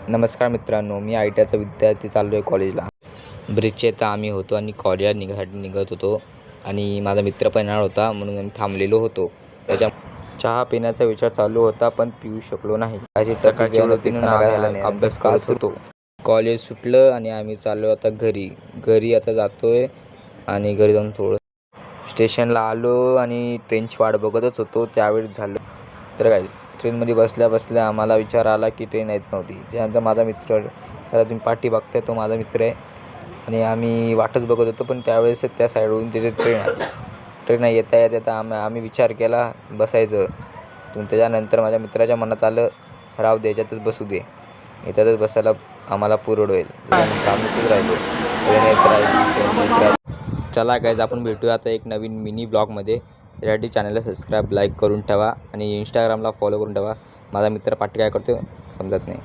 नमस्कार मित्रांनो, मी ITचा विद्यार्थी चाललो आहे कॉलेजला. ब्रिजचे तर आम्ही होतो आणि कॉलेजला निघत होतो आणि माझा मित्र पण येणार होता म्हणून आम्ही थांबलेलो होतो. त्याच्या चहा पिण्याचा विचार चालू होता पण पिऊ शकलो नाही. सकाळची होती ना अभ्यास करत होतो. कॉलेज सुटलं आणि आम्ही चाललो आता घरी आता जातोय आणि घरी जाऊन थोडं स्टेशनला आलो आणि ट्रेनची वाट बघतच होतो. त्यावेळेस झालं तर काय, ट्रेनमध्ये बसल्या आम्हाला विचार आला की ट्रेन येत नव्हती. त्यानंतर माझा मित्र, चला तुम्ही पाठी बघताय, तो माझा मित्र आहे आणि आम्ही वाटच बघत होतो. पण त्यावेळेस त्या साईडवरून त्याची ट्रेन येता आम्ही विचार केला बसायचं. पण त्याच्यानंतर माझ्या मित्राच्या मनात आलं, राहू दे याच्यातच बसू दे, याच्यातच बसायला आम्हाला पुरवड होईल. त्याच्यानंतर आम्ही तिथेच राहिलो. ट्रेन येत राहिली. चला गाईज, आपण भेटूया आता एक नवीन मिनी ब्लॉगमध्ये. त्यासाठी चॅनलला सबस्क्राईब, लाईक करून ठेवा आणि इंस्टाग्रामला फॉलो करून ठेवा. माझा मित्र पाठी काय करतो समजत नाही.